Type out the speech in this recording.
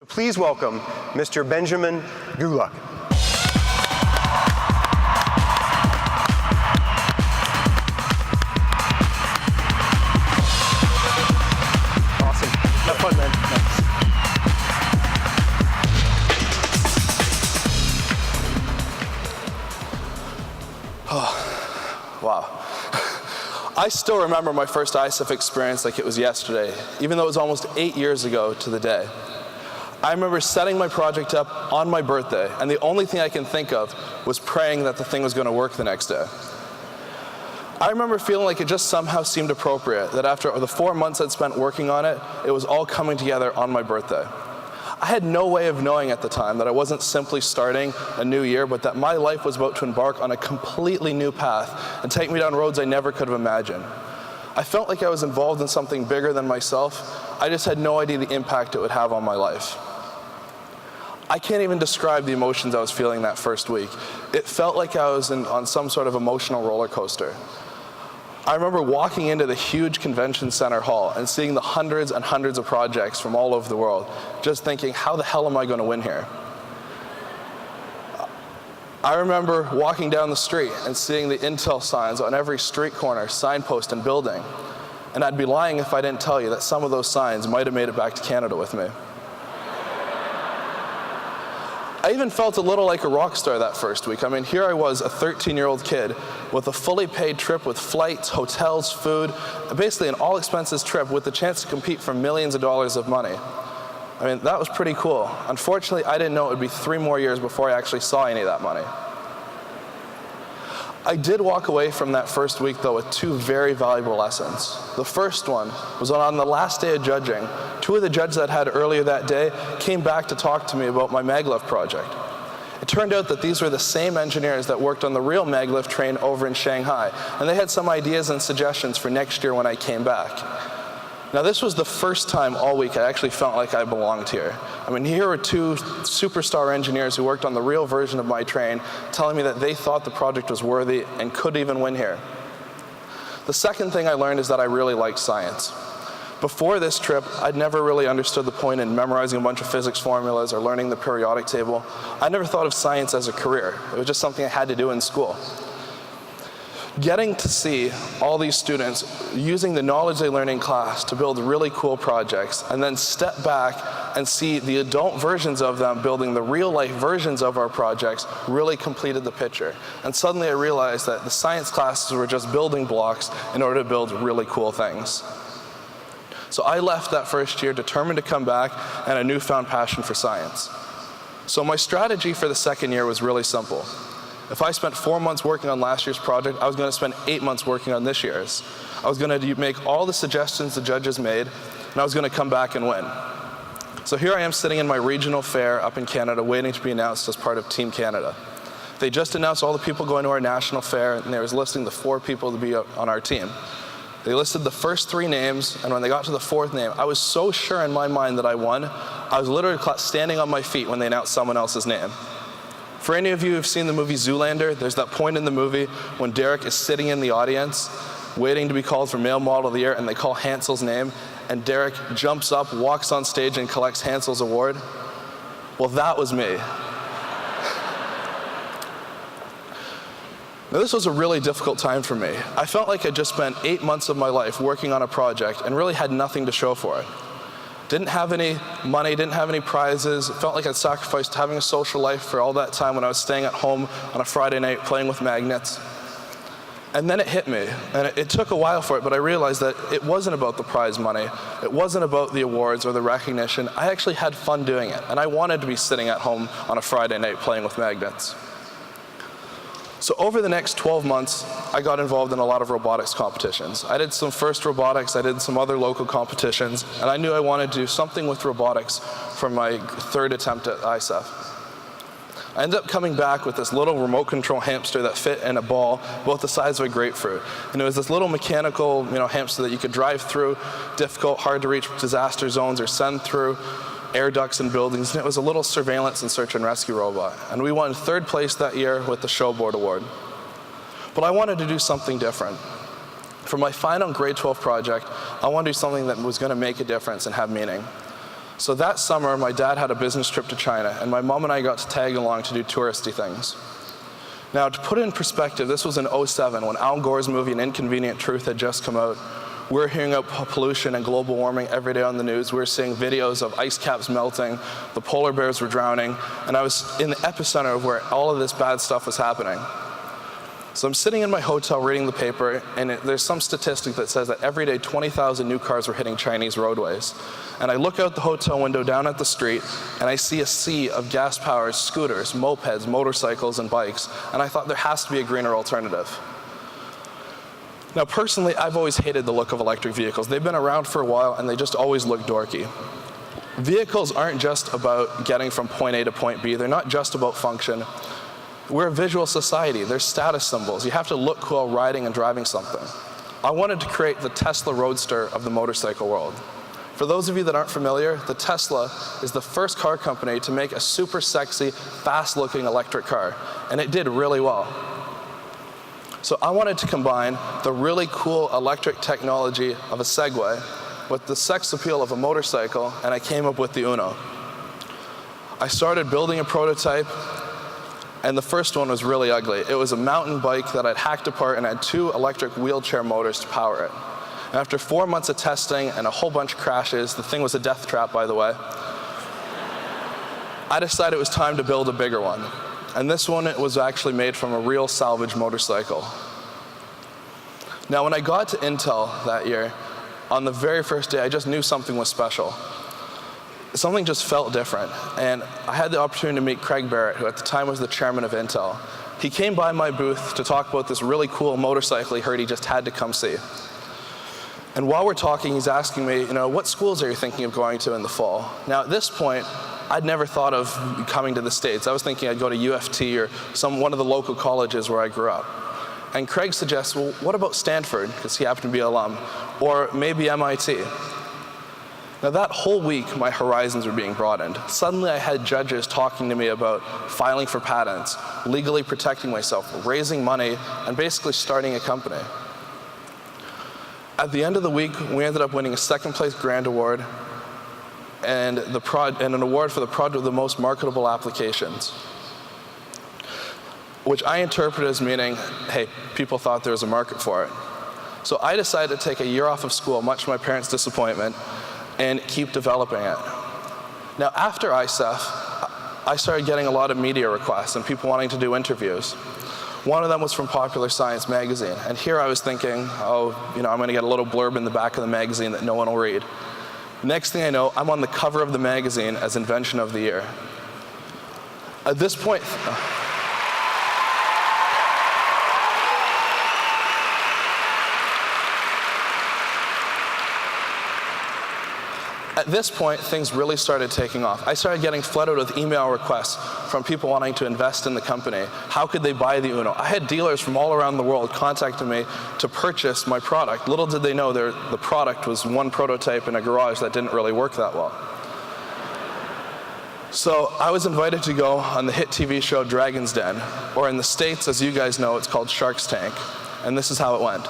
Please welcome Mr. Benjamin Gulak. Awesome. Have fun, man. Thanks. Oh, wow. I still remember my first ICEES experience like it was yesterday, even though it was almost 8 years ago to the day. I remember setting my project up on my birthday, and the only thing I can think of was praying that the thing was going to work the next day. I remember feeling like it just somehow seemed appropriate that after the 4 months I'd spent working on it, it was all coming together on my birthday. I had no way of knowing at the time that I wasn't simply starting a new year, but that my life was about to embark on a completely new path and take me down roads I never could have imagined. I felt like I was involved in something bigger than myself. I just had no idea the impact it would have on my life. I can't even describe the emotions I was feeling that first week. It felt like I was on some sort of emotional roller coaster. I remember walking into the huge convention center hall and seeing the hundreds and hundreds of projects from all over the world, just thinking, how the hell am I going to win here? I remember walking down the street and seeing the Intel signs on every street corner, signpost, and building. And I'd be lying if I didn't tell you that some of those signs might have made it back to Canada with me. I even felt a little like a rock star that first week. I mean, here I was, a 13-year-old kid with a fully paid trip with flights, hotels, food, basically an all-expenses trip with the chance to compete for millions of dollars of money. I mean, that was pretty cool. Unfortunately, I didn't know it would be 3 more years before I actually saw any of that money. I did walk away from that first week, though, with 2 very valuable lessons. The first one was on the last day of judging. 2 of the judges that I had earlier that day came back to talk to me about my maglev project. It turned out that these were the same engineers that worked on the real maglev train over in Shanghai, and they had some ideas and suggestions for next year when I came back. Now, this was the first time all week I actually felt like I belonged here. I mean, here were 2 superstar engineers who worked on the real version of my train telling me that they thought the project was worthy and could even win here. The second thing I learned is that I really liked science. Before this trip, I'd never really understood the point in memorizing a bunch of physics formulas or learning the periodic table. I never thought of science as a career. It was just something I had to do in school. Getting to see all these students using the knowledge they learned in class to build really cool projects, and then step back and see the adult versions of them building the real-life versions of our projects really completed the picture. And suddenly I realized that the science classes were just building blocks in order to build really cool things. So I left that first year determined to come back and a newfound passion for science. So my strategy for the second year was really simple. If I spent 4 months working on last year's project, I was going to spend 8 months working on this year's. I was going to make all the suggestions the judges made, and I was going to come back and win. So here I am sitting in my regional fair up in Canada waiting to be announced as part of Team Canada. They just announced all the people going to our national fair, and they was listing the 4 people to be on our team. They listed the first 3 names, and when they got to the 4th name, I was so sure in my mind that I won, I was literally standing on my feet when they announced someone else's name. For any of you who've seen the movie Zoolander, there's that point in the movie when Derek is sitting in the audience, waiting to be called for Male Model of the Year, and they call Hansel's name, and Derek jumps up, walks on stage, and collects Hansel's award. Well, that was me. Now, this was a really difficult time for me. I felt like I'd just spent 8 months of my life working on a project and really had nothing to show for it. Didn't have any money, didn't have any prizes. It felt like I'd sacrificed having a social life for all that time when I was staying at home on a Friday night playing with magnets. And then it hit me, and it took a while for it, but I realized that it wasn't about the prize money. It wasn't about the awards or the recognition. I actually had fun doing it, and I wanted to be sitting at home on a Friday night playing with magnets. So over the next 12 months, I got involved in a lot of robotics competitions. I did some FIRST robotics, I did some other local competitions, and I knew I wanted to do something with robotics for my 3rd attempt at ICEES. I ended up coming back with this little remote control hamster that fit in a ball about the size of a grapefruit. And it was this little mechanical, hamster that you could drive through difficult, hard to reach disaster zones or send through air ducts and buildings, and it was a little surveillance and search and rescue robot. And we won 3rd place that year with the Showboard Award. But I wanted to do something different. For my final grade 12 project, I wanted to do something that was going to make a difference and have meaning. So that summer, my dad had a business trip to China, and my mom and I got to tag along to do touristy things. Now, to put it in perspective, this was in '07 when Al Gore's movie An Inconvenient Truth had just come out. We were hearing about pollution and global warming every day on the news. We were seeing videos of ice caps melting, the polar bears were drowning, and I was in the epicenter of where all of this bad stuff was happening. So I'm sitting in my hotel reading the paper, and there's some statistic that says that every day 20,000 new cars were hitting Chinese roadways. And I look out the hotel window down at the street, and I see a sea of gas-powered scooters, mopeds, motorcycles, and bikes. And I thought there has to be a greener alternative. Now, personally, I've always hated the look of electric vehicles. They've been around for a while, and they just always look dorky. Vehicles aren't just about getting from point A to point B. They're not just about function. We're a visual society. They're status symbols. You have to look cool riding and driving something. I wanted to create the Tesla Roadster of the motorcycle world. For those of you that aren't familiar, the Tesla is the first car company to make a super sexy, fast-looking electric car, and it did really well. So I wanted to combine the really cool electric technology of a Segway with the sex appeal of a motorcycle, and I came up with the Uno. I started building a prototype, and the first one was really ugly. It was a mountain bike that I'd hacked apart and had 2 electric wheelchair motors to power it. And after 4 months of testing and a whole bunch of crashes, the thing was a death trap, by the way, I decided it was time to build a bigger one. And this one was actually made from a real salvage motorcycle. Now, when I got to Intel that year, on the very first day, I just knew something was special. Something just felt different. And I had the opportunity to meet Craig Barrett, who at the time was the chairman of Intel. He came by my booth to talk about this really cool motorcycle he heard he just had to come see. And while we're talking, he's asking me, what schools are you thinking of going to in the fall? Now, at this point, I'd never thought of coming to the States. I was thinking I'd go to U of T or one of the local colleges where I grew up. And Craig suggests, well, what about Stanford, because he happened to be an alum, or maybe MIT? Now, that whole week, my horizons were being broadened. Suddenly, I had judges talking to me about filing for patents, legally protecting myself, raising money, and basically starting a company. At the end of the week, we ended up winning a second-place grant award and an award for the project with the most marketable applications, which I interpret as meaning, hey, people thought there was a market for it. So I decided to take a year off of school, much to my parents' disappointment, and keep developing it. Now, after ICEES, I started getting a lot of media requests and people wanting to do interviews. One of them was from Popular Science magazine, and here I was thinking, I'm going to get a little blurb in the back of the magazine that no one will read. Next thing I know, I'm on the cover of the magazine as Invention of the Year. At this point, things really started taking off. I started getting flooded with email requests from people wanting to invest in the company. How could they buy the Uno? I had dealers from all around the world contacting me to purchase my product. Little did they know the product was one prototype in a garage that didn't really work that well. So I was invited to go on the hit TV show Dragon's Den, or in the States, as you guys know, it's called Shark's Tank. And this is how it went.